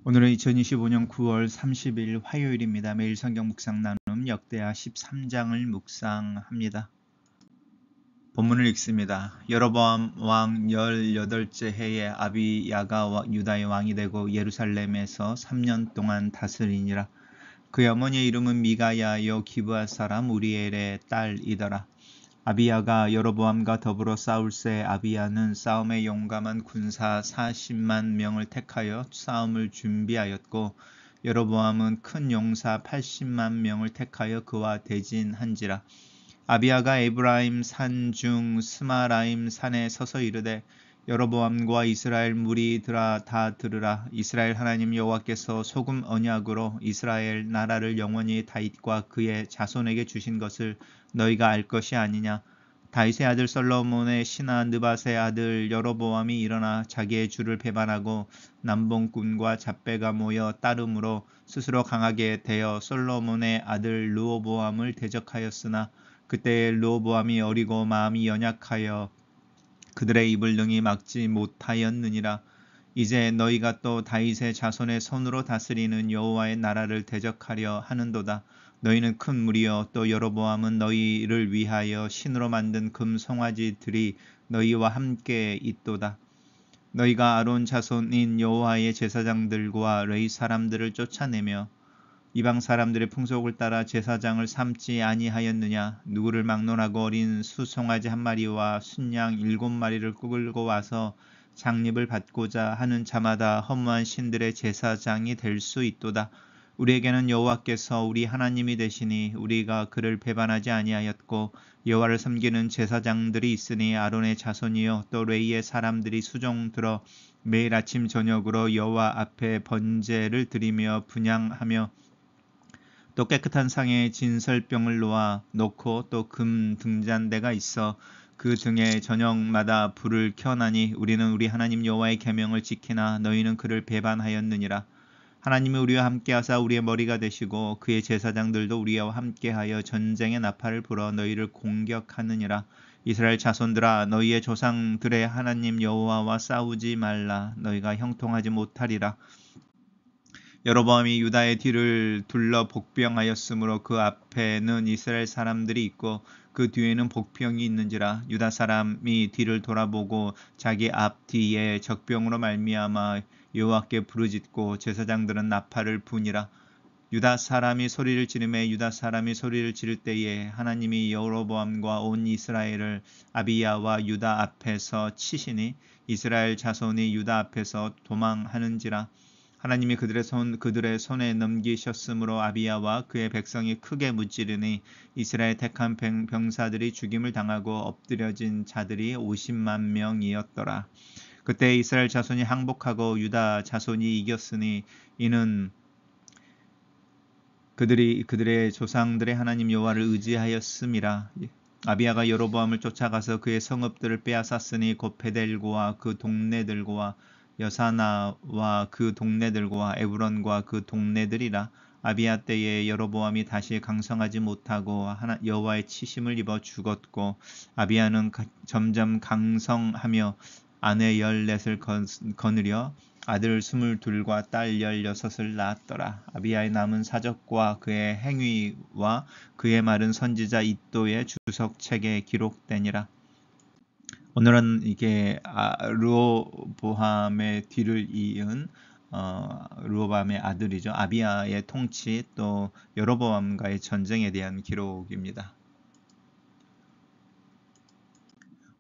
오늘은 2025년 9월 30일 화요일입니다. 매일 성경 묵상 나눔 역대하 13장을 묵상합니다. 본문을 읽습니다. 여로보암 왕 18째 해에 아비야가 유다의 왕이 되고 예루살렘에서 3년 동안 다스리니라. 그의 어머니의 이름은 미가야요 기브아 사람 우리엘의 딸이더라. 아비야가 여로보암과 더불어 싸울새 아비야는 싸움에 용감한 군사 40만 명을 택하여 싸움을 준비하였고 여로보암은 큰 용사 80만 명을 택하여 그와 대진한지라. 아비야가 에브라임 산 중 스마라임 산에 서서 이르되 여로보암과 이스라엘 무리들아 다 들으라. 이스라엘 하나님 여호와께서 소금 언약으로 이스라엘 나라를 영원히 다윗과 그의 자손에게 주신 것을 너희가 알 것이 아니냐. 다윗의 아들 솔로몬의 신하 느밧의 아들 여로보암이 일어나 자기의 주를 배반하고 남봉꾼과 잡배가 모여 따름으로 스스로 강하게 되어 솔로몬의 아들 르호보암을 대적하였으나 그때에 르호보암이 어리고 마음이 연약하여 그들의 입을 능히 막지 못하였느니라. 이제 너희가 또 다윗의 자손의 손으로 다스리는 여호와의 나라를 대적하려 하는도다. 너희는 큰 무리여 또 여로보암은 너희를 위하여 신으로 만든 금 송아지들이 너희와 함께 있도다. 너희가 아론 자손인 여호와의 제사장들과 레위 사람들을 쫓아내며 이방 사람들의 풍속을 따라 제사장을 삼지 아니하였느냐. 누구를 막론하고 어린 수송아지 한 마리와 순양 7마리를 끌고 와서 장립을 받고자 하는 자마다 허무한 신들의 제사장이 될 수 있도다. 우리에게는 여호와께서 우리 하나님이 되시니 우리가 그를 배반하지 아니하였고 여호와를 섬기는 제사장들이 있으니 아론의 자손이요 또 레위의 사람들이 수종 들어 매일 아침 저녁으로 여호와 앞에 번제를 드리며 분향하며 또 깨끗한 상에 진설병을 놓고 또 금 등잔대가 있어 그 등에 저녁마다 불을 켜나니 우리는 우리 하나님 여호와의 계명을 지키나 너희는 그를 배반하였느니라. 하나님이 우리와 함께하사 우리의 머리가 되시고 그의 제사장들도 우리와 함께하여 전쟁의 나팔을 불어 너희를 공격하느니라. 이스라엘 자손들아 너희의 조상들의 하나님 여호와와 싸우지 말라. 너희가 형통하지 못하리라. 여로보암이 유다의 뒤를 둘러 복병하였으므로 그 앞에는 이스라엘 사람들이 있고 그 뒤에는 복병이 있는지라. 유다 사람이 뒤를 돌아보고 자기 앞뒤에 적병으로 말미암아 여호와께 부르짖고 제사장들은 나팔을 부니라. 유다 사람이 소리를 지르매 유다 사람이 소리를 지를 때에 하나님이 여로보암과 온 이스라엘을 아비야와 유다 앞에서 치시니 이스라엘 자손이 유다 앞에서 도망하는지라. 하나님이 그들의 손에 넘기셨으므로 아비야와 그의 백성이 크게 무찌르니 이스라엘 택한 병사들이 죽임을 당하고 엎드려진 자들이 50만 명이었더라. 그때 이스라엘 자손이 항복하고 유다 자손이 이겼으니 이는 그들이 그들의 조상들의 하나님 여호와를 의지하였음이라. 아비야가 여로보암을 쫓아가서 그의 성읍들을 빼앗았으니 곧 베델과 그 동네들과 여사나와 그 동네들과 에브론과 그 동네들이라. 아비야 때에 여로보암이 다시 강성하지 못하고 여호와의 치심을 입어 죽었고 아비야는 점점 강성하며 아내 14을 거느려 아들 22과 딸 16을 낳았더라. 아비야의 남은 사적과 그의 행위와 그의 말은 선지자 이도의 주석책에 기록되니라. 오늘은 이게 르호보암의 뒤를 이은 르호보암의 아들이죠. 아비야의 통치 또 여로보암과의 전쟁에 대한 기록입니다.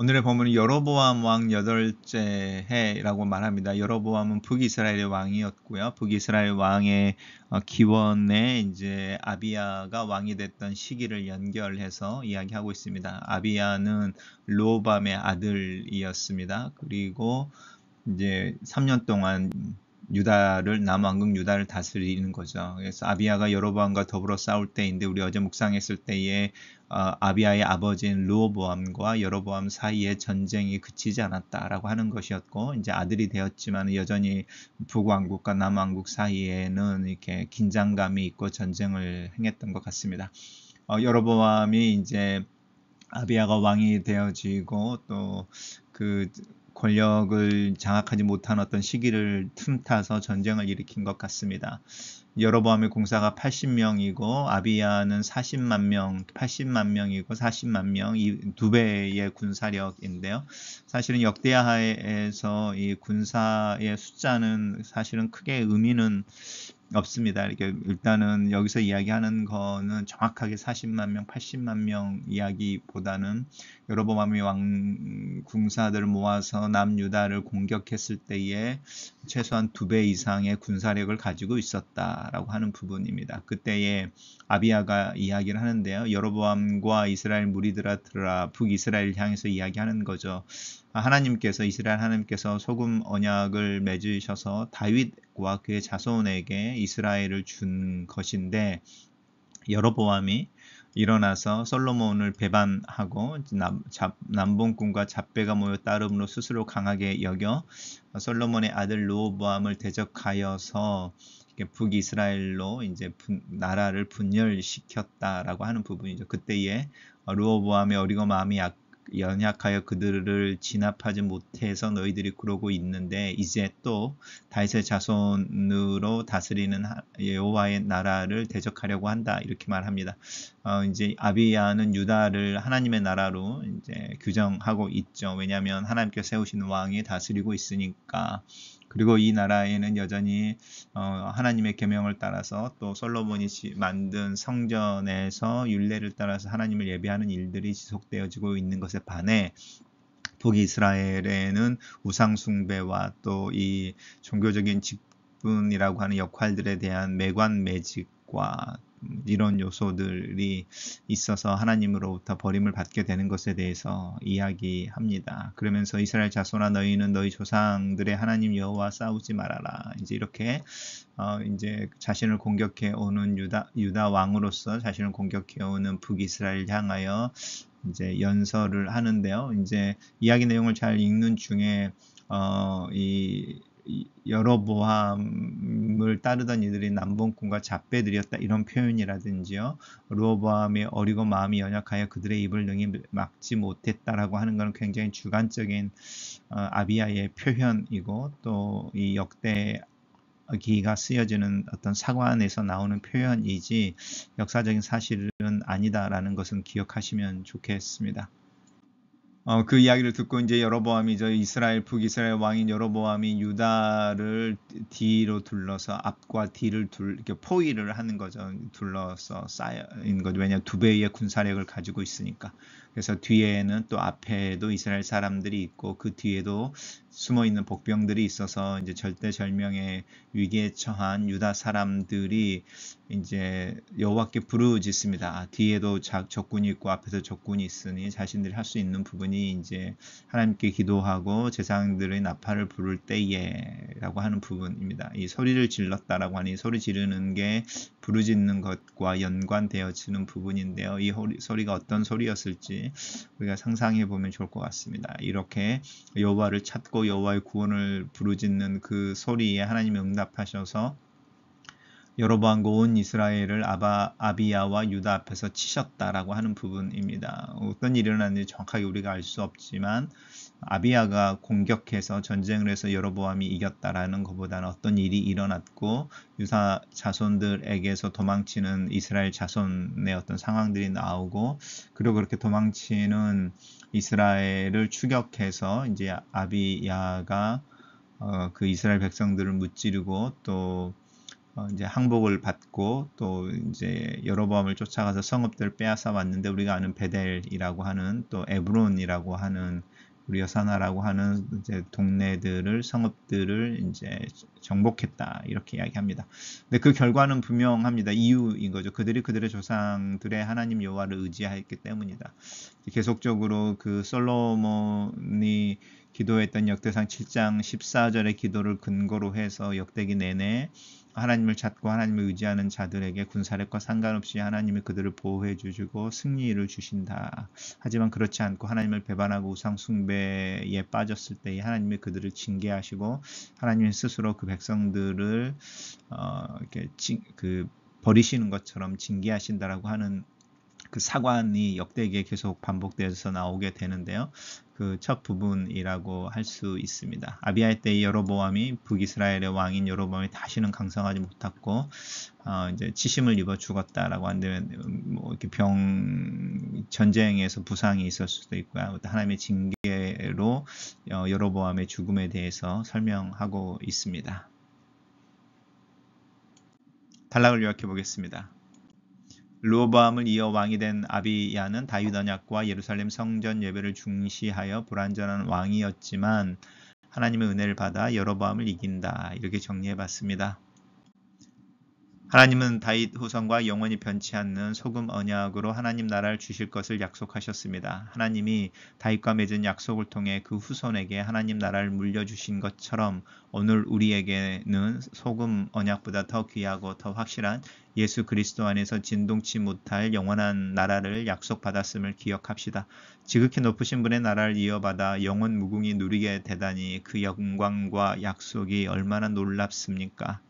오늘의 본문은 여로보암 왕 8째 해라고 말합니다. 여로보암은 북이스라엘의 왕이었고요. 북이스라엘 왕의 기원에 이제 아비야가 왕이 됐던 시기를 연결해서 이야기하고 있습니다. 아비야는 르호보암의 아들이었습니다. 그리고 이제 3년 동안 남왕국 유다를 다스리는 거죠. 그래서 아비야가 여로보암과 더불어 싸울 때인데 우리 어제 묵상했을 때에 아비야의 아버지인 르호보암과 여로보암 사이에 전쟁이 그치지 않았다라고 하는 것이었고 이제 아들이 되었지만 여전히 북왕국과 남왕국 사이에는 이렇게 긴장감이 있고 전쟁을 행했던 것 같습니다. 여로보암이 이제 아비야가 왕이 되어지고 또 그 권력을 장악하지 못한 어떤 시기를 틈타서 전쟁을 일으킨 것 같습니다. 여로보암의 공사가 80명이고 아비야는 40만 명, 80만 명이고 40만 명, 이 두 배의 군사력인데요. 사실은 역대하에서 이 군사의 숫자는 사실은 크게 의미는 없습니다. 이렇게 일단은 여기서 이야기하는 거는 정확하게 40만 명, 80만 명 이야기보다는 여로보암이 왕 군사들을 모아서 남유다를 공격했을 때에 최소한 2배 이상의 군사력을 가지고 있었다라고 하는 부분입니다. 그때에 아비야가 이야기를 하는데요. 여로보암과 이스라엘 무리들아 북이스라엘 향해서 이야기하는 거죠. 하나님께서 이스라엘 하나님께서 소금 언약을 맺으셔서 다윗과 그의 자손에게 이스라엘을 준 것인데 여로보암이 일어나서 솔로몬을 배반하고 남봉꾼과 잡배가 모여 따름으로 스스로 강하게 여겨 솔로몬의 아들 르호보암을 대적하여서 북이스라엘로 이제 나라를 분열시켰다라고 하는 부분이죠. 그때에 르호보암의 어리고 마음이 연약하여 그들을 진압하지 못해서 너희들이 그러고 있는데 이제 또 다윗의 자손으로 다스리는 여호와의 나라를 대적하려고 한다 이렇게 말합니다. 이제 아비야는 유다를 하나님의 나라로 이제 규정하고 있죠. 왜냐하면 하나님께서 세우신 왕이 다스리고 있으니까. 그리고 이 나라에는 여전히 하나님의 계명을 따라서 또 솔로몬이 만든 성전에서 율례를 따라서 하나님을 예배하는 일들이 지속되어지고 있는 것에 반해 북이스라엘에는 우상 숭배와 또 이 종교적인 직분이라고 하는 역할들에 대한 매관매직과 이런 요소들이 있어서 하나님으로부터 버림을 받게 되는 것에 대해서 이야기합니다. 그러면서 이스라엘 자손아 너희는 너희 조상들의 하나님 여호와 싸우지 말아라. 이제 이렇게 이제 자신을 공격해 오는 유다 왕으로서 자신을 공격해 오는 북이스라엘 향하여 이제 연설을 하는데요. 이제 이야기 내용을 잘 읽는 중에 이 여로보암을 따르던 이들이 남봉꾼과 잡배들이었다 이런 표현이라든지요. 르호보암의 어리고 마음이 연약하여 그들의 입을 능히 막지 못했다라고 하는 것은 굉장히 주관적인 아비야의 표현이고 또 이 역대 기가 쓰여지는 어떤 사관에서 나오는 표현이지 역사적인 사실은 아니다라는 것은 기억하시면 좋겠습니다. 그 이야기를 듣고 이제 여로보암이 북이스라엘 왕인 여로보암이 유다를 뒤로 둘러서 앞과 뒤를 이렇게 포위를 하는 거죠. 둘러서 쌓인 거죠. 왜냐하면 2배의 군사력을 가지고 있으니까. 그래서 뒤에는 또 앞에도 이스라엘 사람들이 있고 그 뒤에도 숨어 있는 복병들이 있어서 이제 절대절명의 위기에 처한 유다 사람들이 이제 여호와께 부르짖습니다. 뒤에도 적군이 있고 앞에도 적군이 있으니 자신들이 할 수 있는 부분이 이제 하나님께 기도하고 제사장들의 나팔을 부를 때에라고 하는 부분입니다. 이 소리를 질렀다라고 하니 소리 지르는 게 부르짖는 것과 연관되어지는 부분인데요. 이 소리가 어떤 소리였을지 우리가 상상해 보면 좋을 것 같습니다. 이렇게 여호와를 찾고 여호와의 구원을 부르짖는 그 소리에 하나님이 응답하셔서 여로보암과 온 이스라엘을 아비야와 유다 앞에서 치셨다라고 하는 부분입니다. 어떤 일이 일어났는지 정확하게 우리가 알 수 없지만 아비야가 공격해서 전쟁을 해서 여로보암이 이겼다라는 것보다는 어떤 일이 일어났고 유다 자손들에게서 도망치는 이스라엘 자손의 어떤 상황들이 나오고 그리고 그렇게 도망치는 이스라엘을 추격해서 이제 아비야가 그 이스라엘 백성들을 무찌르고 또 이제 항복을 받고 또 이제 여로보암을 쫓아가서 성읍들을 빼앗아 왔는데 우리가 아는 베델이라고 하는 또 에브론이라고 하는 우리 여사나라고 하는 이제 동네들을 성읍들을 이제 정복했다 이렇게 이야기합니다. 근데 그 결과는 분명합니다. 이유인 거죠. 그들이 그들의 조상들의 하나님 여호와를 의지하였기 때문이다. 계속적으로 그 솔로몬이 기도했던 역대상 7장 14절의 기도를 근거로 해서 역대기 내내 하나님을 찾고 하나님을 의지하는 자들에게 군사력과 상관없이 하나님이 그들을 보호해 주시고 승리를 주신다. 하지만 그렇지 않고 하나님을 배반하고 우상 숭배에 빠졌을 때에 하나님이 그들을 징계하시고 하나님이 스스로 그 백성들을 이렇게 버리시는 것처럼 징계하신다라고 하는 그 사관이 역대기에 계속 반복돼서 나오게 되는데요. 그 첫 부분이라고 할 수 있습니다. 아비야의 때 여로보암이 북이스라엘의 왕인 여로보암이 다시는 강성하지 못했고 이제 치심을 입어 죽었다라고 하는데 뭐 이렇게 전쟁에서 부상이 있을 수도 있고요. 하나님의 징계로 여로보암의 죽음에 대해서 설명하고 있습니다. 단락을 요약해 보겠습니다. 르호보암을 이어 왕이 된 아비야는 다윗 언약과 예루살렘 성전 예배를 중시하여 불완전한 왕이었지만 하나님의 은혜를 받아 여로보암을 이긴다. 이렇게 정리해 봤습니다. 하나님은 다윗 후손과 영원히 변치 않는 소금 언약으로 하나님 나라를 주실 것을 약속하셨습니다. 하나님이 다윗과 맺은 약속을 통해 그 후손에게 하나님 나라를 물려주신 것처럼 오늘 우리에게는 소금 언약보다 더 귀하고 더 확실한 예수 그리스도 안에서 진동치 못할 영원한 나라를 약속받았음을 기억합시다. 지극히 높으신 분의 나라를 이어받아 영원 무궁히 누리게 되다니 그 영광과 약속이 얼마나 놀랍습니까?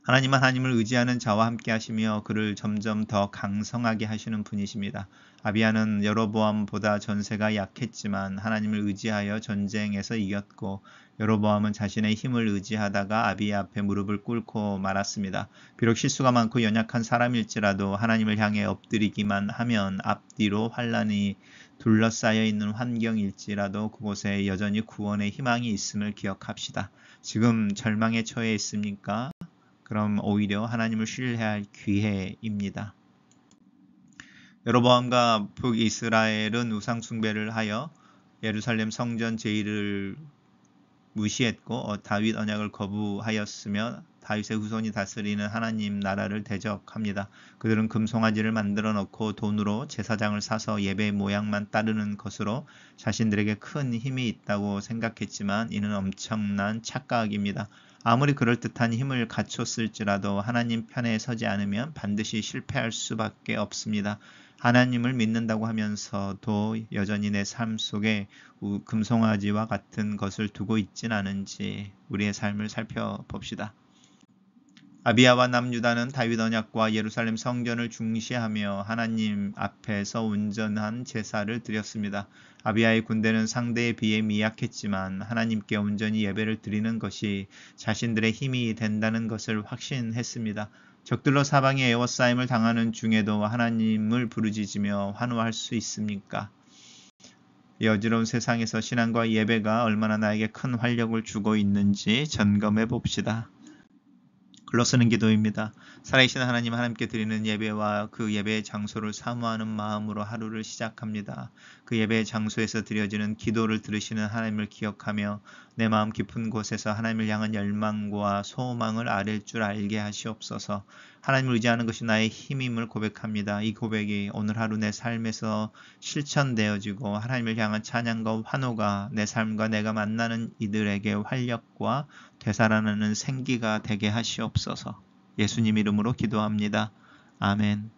하나님은 하나님을 의지하는 자와 함께 하시며 그를 점점 더 강성하게 하시는 분이십니다. 아비야는 여로보암보다 전세가 약했지만 하나님을 의지하여 전쟁에서 이겼고 여로보암은 자신의 힘을 의지하다가 아비야 앞에 무릎을 꿇고 말았습니다. 비록 실수가 많고 연약한 사람일지라도 하나님을 향해 엎드리기만 하면 앞뒤로 환란이 둘러싸여 있는 환경일지라도 그곳에 여전히 구원의 희망이 있음을 기억합시다. 지금 절망에 처해 있습니까? 그럼 오히려 하나님을 신뢰해야 할 기회입니다. 여로보암과 북이스라엘은 우상 숭배를 하여 예루살렘 성전 제의를 무시했고 다윗 언약을 거부하였으며 다윗의 후손이 다스리는 하나님 나라를 대적합니다. 그들은 금송아지를 만들어 놓고 돈으로 제사장을 사서 예배 모양만 따르는 것으로 자신들에게 큰 힘이 있다고 생각했지만 이는 엄청난 착각입니다. 아무리 그럴듯한 힘을 갖췄을지라도 하나님 편에 서지 않으면 반드시 실패할 수밖에 없습니다. 하나님을 믿는다고 하면서도 여전히 내 삶 속에 금송아지와 같은 것을 두고 있진 않은지 우리의 삶을 살펴봅시다. 아비야와 남유다는 다윗 언약과 예루살렘 성전을 중시하며 하나님 앞에서 온전한 제사를 드렸습니다. 아비야의 군대는 상대에 비해 미약했지만 하나님께 온전히 예배를 드리는 것이 자신들의 힘이 된다는 것을 확신했습니다. 적들로 사방에 에워싸임을 당하는 중에도 하나님을 부르짖으며 환호할 수 있습니까? 이 어지러운 세상에서 신앙과 예배가 얼마나 나에게 큰 활력을 주고 있는지 점검해 봅시다. 글로 쓰는 기도입니다. 살아계신 하나님, 하나님께 드리는 예배와 그 예배의 장소를 사모하는 마음으로 하루를 시작합니다. 그 예배의 장소에서 드려지는 기도를 들으시는 하나님을 기억하며 내 마음 깊은 곳에서 하나님을 향한 열망과 소망을 아랠 줄 알게 하시옵소서. 하나님을 의지하는 것이 나의 힘임을 고백합니다. 이 고백이 오늘 하루 내 삶에서 실천되어지고 하나님을 향한 찬양과 환호가 내 삶과 내가 만나는 이들에게 활력과 되살아나는 생기가 되게 하시옵소서. 예수님 이름으로 기도합니다. 아멘.